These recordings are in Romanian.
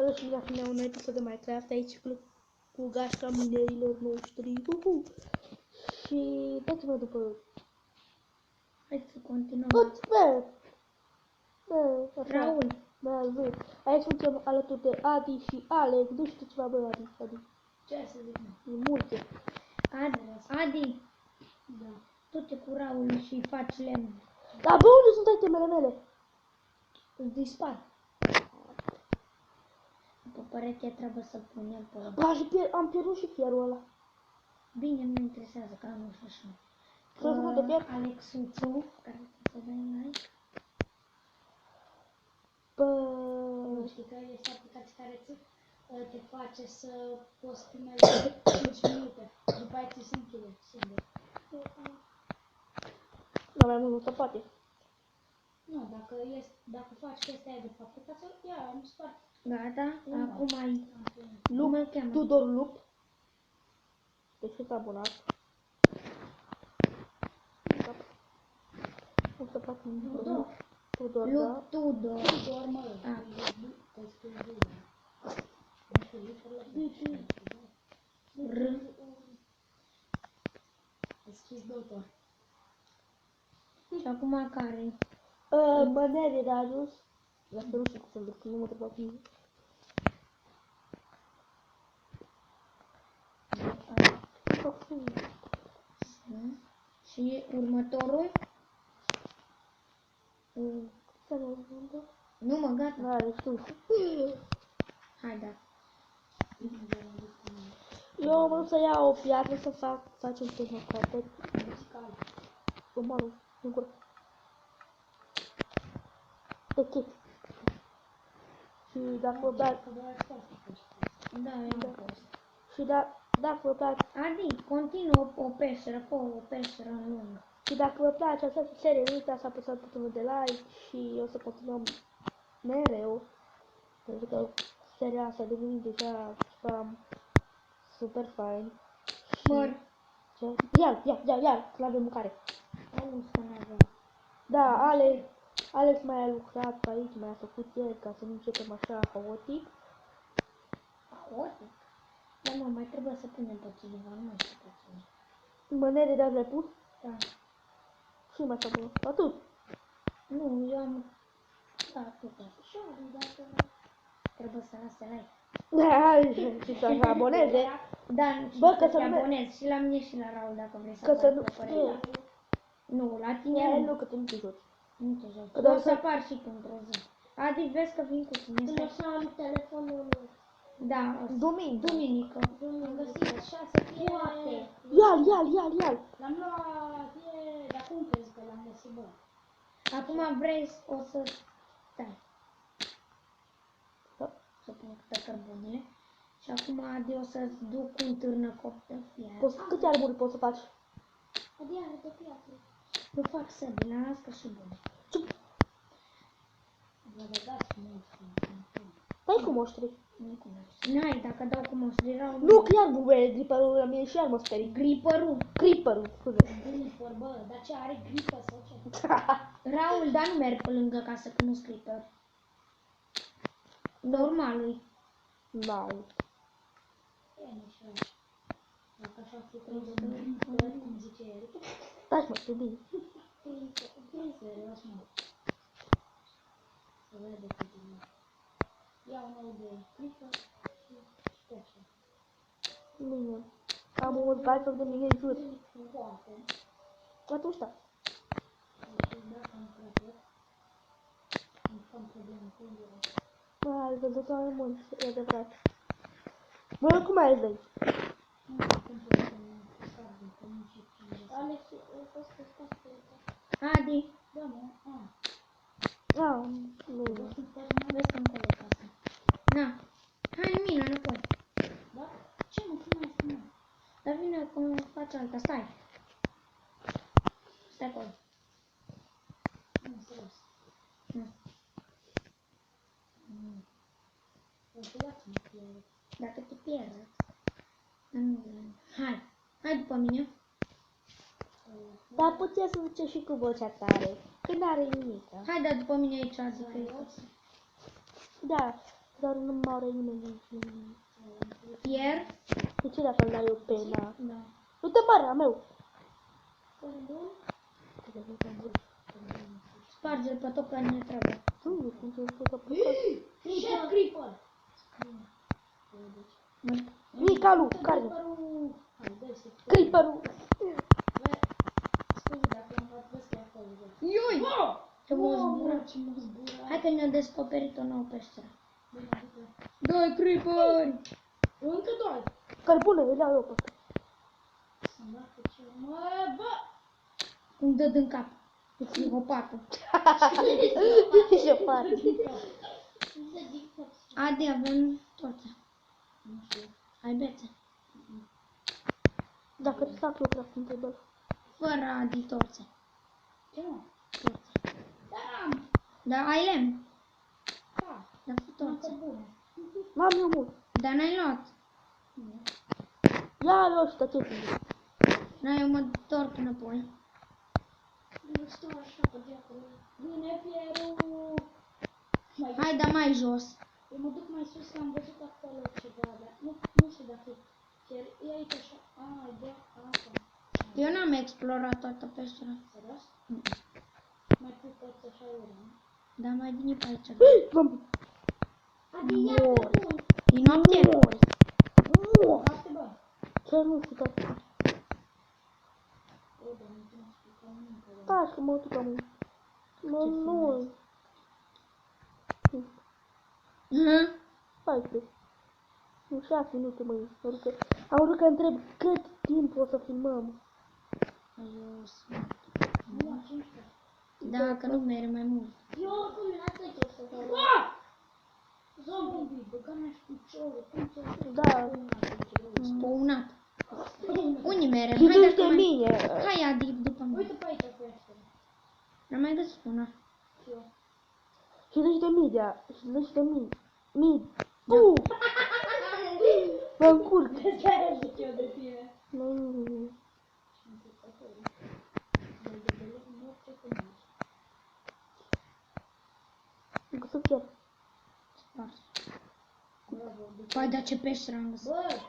Salut și bine la un episod de Minecraft aici cu gașca minerilor noștri. Și dați-mă după. Hai să continuăm. Raul. Da. Aici suntem alături de Adi și Alex. Nu știu ceva, bă, Adi. Ce să zic? E multe. Adi, Da. du-te cu Raul și faci lemn. Dar bă, unde sunt itemele mele? Îți dispar. După pereche trebuie să punem pe... Ba, și am pierdut și fierul ăla. Bine, nu interesează că am și așa. Crezi că de pierd? Alexuțu, care să dai like. Bă... Știi că este aplicație care te face să poți filmezi 5 minute. După aia ți se închide singur. Nu mai mult, nu poate. Nu, dacă faci chestia aia de pe aplicație, ia, am spart. Gata, acum ai... Lup, Cum îl cheamă? Tudor Lup. Deci sunt abonat. O să fac un Tudor, da? Lup Tudor. Doar mă, te scrii bine. R. Te scris doctor. Și acum care? Mănere de ajuns. Dacă nu știu cum să-l duc, nu mă trebuie cu mine. Și următorul? Nu mă, gata. Nu are știu. Hai, da. Eu am vrut să iau o piatră să facem tehnocoapet. Mă rog, în gură. Ok. Și dacă vă place... Da, eu am fost. Și dacă vă place... Adi, continuă o peșteră, fă o peșteră în lungă. Și dacă vă place această serie, nu uitați să apăsați butonul de like și o să continuăm mereu. Pentru că seria asta a devenit deja ceva super fain. Măr. Ce? Ia, că avem mâncare. Auzi că n-avem. Da, Alex mai a lucrat aici, mai a făcut el ca să nu începem așa haotic. Haotic? Da, mă, mai trebuie să punem pe cineva, nu știu pe cine. Mânere de le pus Da. și mai s-a pus. Atât. Nu, eu am... Da, atâta. Și eu, dacă... Trebuie să lase like. Și să se aboneze. Da, Bă, că să te abonezi și la mine și la Raul dacă vrei să Că să nu... Nu, la E, tine nu, că tu nu te joci. Nu te joci. Că doar O să să- apar și tu într-o zi. Adi, vezi că vin cu tine. Când o să am telefonul Da, o să... Duminică. am găsit 6 Poate. Ia-l. L-am luat, dar cum crezi că l-am găsit, bă? Acum vrei, o să... Stai. Să pun pe cărbunele. Și acum, Adi, o să-ți duc un târnă copt de fier. Câte arbori poți să faci? Adiară de piatră. Eu fac săbi, la nască și bun. Vă dați mult. Stai cu moștri. Nu cunoști. N-ai, dacă dau cu moștri Raul... Nu, chiar bubele, griperul la mine și iar mă sperii. Creeperul, scuze. Gripper, bă, dar ce are gripă sau ce? Raul, dar nu merg pe lângă casă că nu scripă. Normalul. N-au. E, nici eu. Dacă așa fi trebuie cum zice el. Stai mă, știu bine. Serios, mă. Să vede cât e mă. Iau nou de gripper și așa. Bine. Am un balfoc de mine jur. Foarte. Atunci da. Deci dacă am crăpăt, îmi fac probleme cu el. Bă, ai văzut oameni buni, e adevărat. Bă, cum ai zis? Nu știu cum să fac că nu știu ce. Alex, a fost pe spate. Adi, Da, mă, Nu. vezi că încolo casa. Na, hai în mine înapoi. Da? Ce mă, cum ai spune? Dar vine acum faci alta, stai. Stai acolo. Nu, serios. Nu. O să dați-mă pierd. Dacă te pierd. Dar nu vrem. Hai după mine. Dar puteți să ziceți și cu vocea tare. Că n-are nimic. Hai, da după mine aici, zic că e. Da. Dar nu moare nimeni. Fier. De ce dacă îl dai eu pena? Da. Uite mare, a meu. Sparge-l pe tot că ne trebuie. Nu știu cum să fac pe Chef Creeper! Micalu, care? Hai, dă-i să Creeper-ul. scuze dacă am dat văzut acolo. Ioi! Ce m-a zburat. Ce mă zbura. Hai că ne-a descoperit o nouă peșteră. Bine, du-te. Doi creeperi! Încă doi. Cărbune, îl iau eu pe ăsta. Să-mi bată ce... Mă, bă! Îmi dă din cap. E psihopatul. Ce faci? Adi, avem torță. Nu știu. Hai bețe. Dacă îți fac eu crafting table. Fără Adi torțe. Ce mă? Torțe. Dar am. Da, ai lemn. Da. Da, fă Am torțe. cărbune. N-am eu mult. Dar n-ai luat. Ia eu ăsta, ce zici? N-ai, eu mă torc înapoi. Nu stau așa pe diacolo. Vine fierul. Mai Hai, da mai jos. Eu mă duc mai sus, că am văzut acolo ceva, dar nu știu dacă e fier. E aici așa. E de asta. Eu n-am explorat toată peștera. Serios? Mai pui toți așa ori, nu? Dar mai vine pe aici. Zombie. Adi, ia Mor. pe bun. E noapte? Mor. Mor. Noapte, bă. Ce nu știu, dar... O, dar nu te-am explicat nimic. Da, că mă duc am... Nu. Hai, cred. Nu 6 minute, măi. Adică, am vrut că întreb cât timp o să filmăm. Jos. Nu, 15. Da, că nu mere mai mult. Eu oricum n-atât o să dau. Zombie, băga-mi-aș piciorul. Cum să Da. Spawnat. Unde merem? Și Hai duci dacă de mai... mine. Hai, Adi, după mine. Uite pe aici peșteră. N-am mai găsit una. Și eu. Și duci de media. Și duci de mine. Da. Mă încurc. De-aia zic eu de tine. Nu. Găsesc chiar. Spart. Păi, dar ce peșteră am găsit? Bă,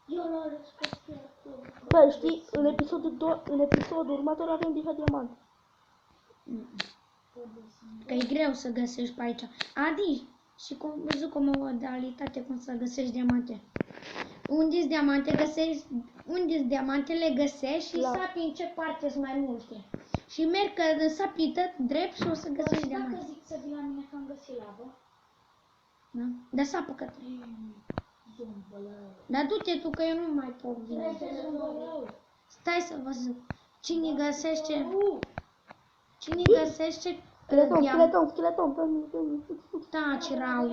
eu l-am răscos chiar acolo. Bă, știi, în episodul următor avem deja diamant. Că e greu să găsești pe aici. Adi, și cum văzut cum o modalitate cum să găsești diamante. Unde-s diamante găsești, unde-s diamante le găsești și La- sapi în ce parte sunt mai multe. Și merg că sapi tot drept și o să Bă, găsești și dacă diamante. zic să vii la mine că am găsit lavă? Da? Dar sapă către. Zumbălău. Dar du-te tu că eu nu mai pot vine. Trebuie zumbălău. Stai să vă zic. Cine găsește, cine găsește Skeleton, diamante? skeleton. Taci, Raul.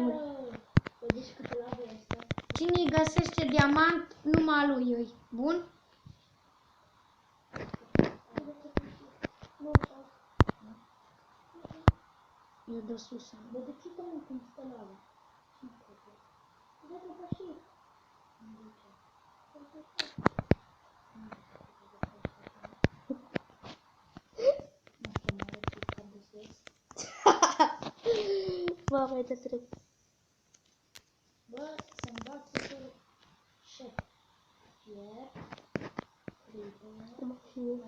Bă, deci câte lavă este? Cine găsește diamant, numai lui îi. Bun? Eu de sus am. Bă, de ce că nu cum stă lavă? Uite pe și. Bă, mai te trec. Bă, să-mi bag piciorul. Șef. Fier. Creeper. Cum și eu.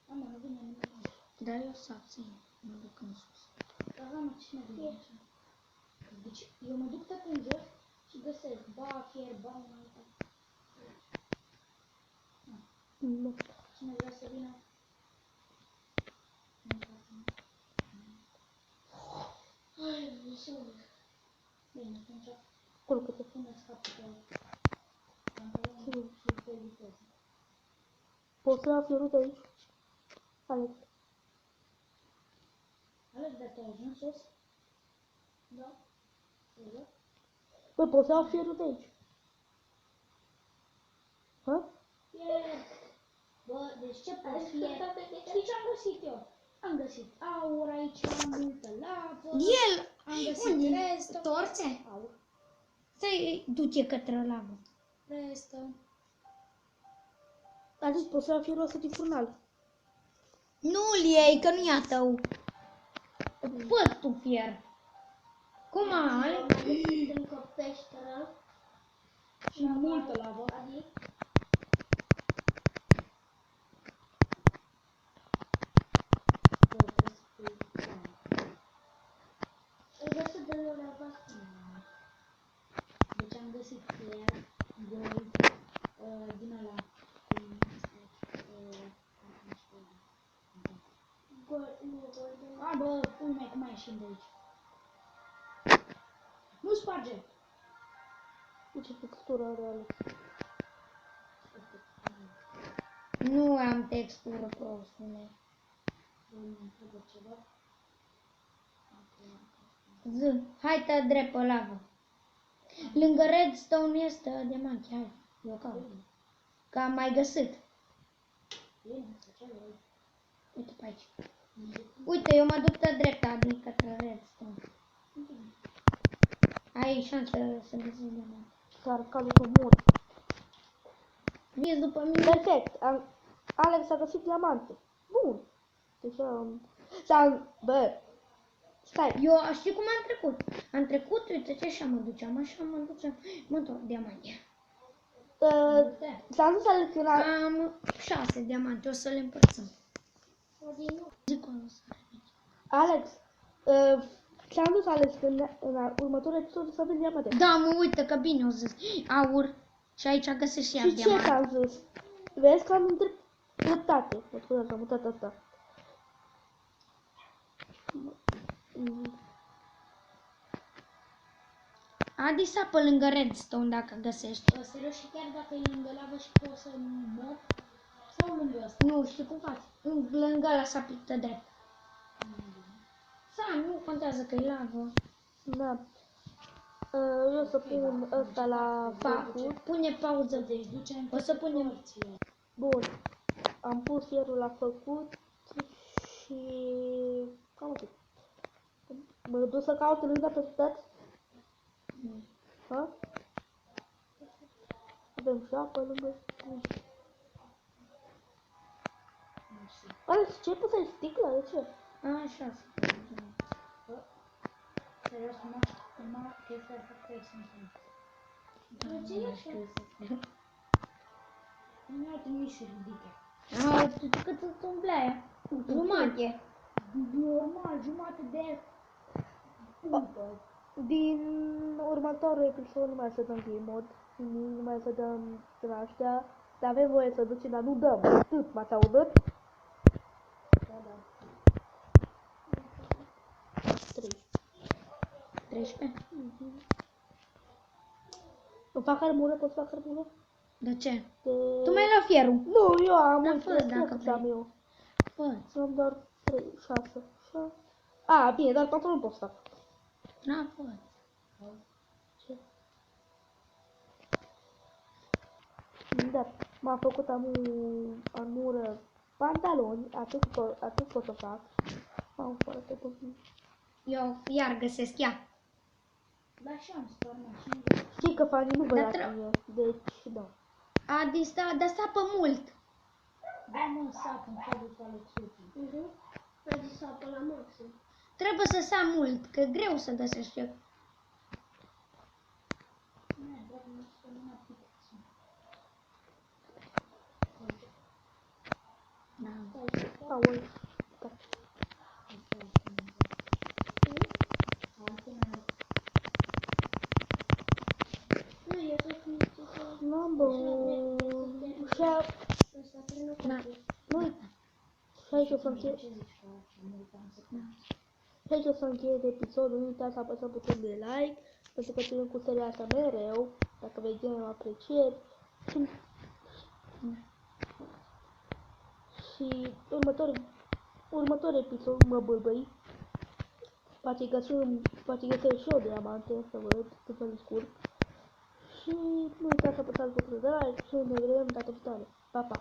Mama, nu vine nimeni. Dar eu să abțin. Mă duc în sus. Dar mama, cine vine aici? Deci, eu mă duc tot în jos și găsesc ba fier, ba un alta. Nu. Cine vrea să vină? Ai, nu sunt. Bine, atunci Culcă-te. puneți capul pe pantaloni și pe viteză. Poți să afli ruta aici? Alex. Alex, dar te-ai ajuns sus? Da. Serios? Bă, poți să afli ruta aici? Ha? Fier! Bă, deci ce poți fier? Știi ce am găsit eu? Am găsit aur aici, am multă lavă. El! Am găsit Unde? restă. Torțe? Aur. Stai, du-te către lavă. Restă. A zis, poți să afli rosta din furnal. Nu-l iei, că nu-i a tău. Fă tu fier. Cum ai? Am găsit încă peșteră. Și multă lavă. Adi. Îl găsit de la albastră. Deci am găsit clear, gold, din ăla. Golden. A, bă, pui mei, cum mai ieșim de aici? Nu sparge! Ce textură are Alex. Nu am textură, prostule. Nu trebuie ceva. Z, hai te drept pe lavă. Lângă redstone este diamant, hai, eu caut. Că am mai găsit. Bine, ce vrei? Uite pe aici. Uite, eu mă duc pe dreapta, adică către redstone. Ai șansă să găsești diamant. S-ar calul cu mur. Vezi după mine? Perfect. Alex a găsit diamante. Bun. Deci bă. Stai. Eu știi cum am trecut? Am trecut, uite ce așa mă duceam, mă duceam, mă întorc diamante. S-a dus Alex în Am 6 diamante, o să le împărțim. Zic o să Alex. S-a dus Alex în următorul episod să vezi diamante. Da, mă uită că bine o zis. Aur. Și aici găsești și Și iar ce diamante. s-a zis? Vezi că am dreptate. Mă scuzați, am mutat asta. Adi sapă lângă redstone dacă găsești. Serios și chiar dacă e lângă lavă și poți să mor? Sau lângă ăsta? Nu știu cum faci. Lângă ăla sapă de drept. Sau nu contează că e lavă. Da. Eu o să pun ăsta la făcut. Pune pauză. Deci ducem O să punem. porțile. Bun. Am pus fierul la făcut și cam atât. Mă duc să caut lângă peste. Ha? Avem și apă lângă. Alex, ce ai pus aici? Sticlă? De ce? Așa. Serios, numai chestia asta trebuie să înțeleg. De ce e așa? Nu ar trebui să ridice. Cât îți umple aia? Jumate. Normal, jumate de pumpă. Din următorul episod nu mai să dăm game mod, nu mai să dăm din astea, dar avem voie să ducem, dar nu dăm. Atât, m-ați auzit? Da, da. 13. Îmi fac armură, poți fac armură? De ce? De... Tu mai la fierul. Nu, eu am Da, mult, fă, nu dacă cât am vrei. eu. Fă. Am doar 3, 6. A, bine, dar 4 nu pot să fac. Da, fă. Ce? Da, m-am făcut armură, pantaloni, atât pot să fac. Am foarte puțin. Eu iar găsesc ea. Da, și am sparmat și nu Știi că fanii nu văd Dar la tine, deci da. Adi, dar sapă mult. Da, mă, sap în cadrul colecției. Ai zis apă la maxim. Trebuie să sap mult, că e greu să găsești eu. Nu, doar nu să nu aplică. Da. Aoleu. Da. N-am băut. Da. Nu, și aici o să încheie. Și aici o să încheie de episodul. Nu uitați să apăsați butonul de like, pentru că ținem cu seria asta mereu. Dacă vei mă apreciez. Și următorul episod mă bâlbăi. Poate găsesc și eu diamante, să văd cât să-l scurg. Și nu uitați să apăsați butonul de like și ne vedem data viitoare. Pa, pa!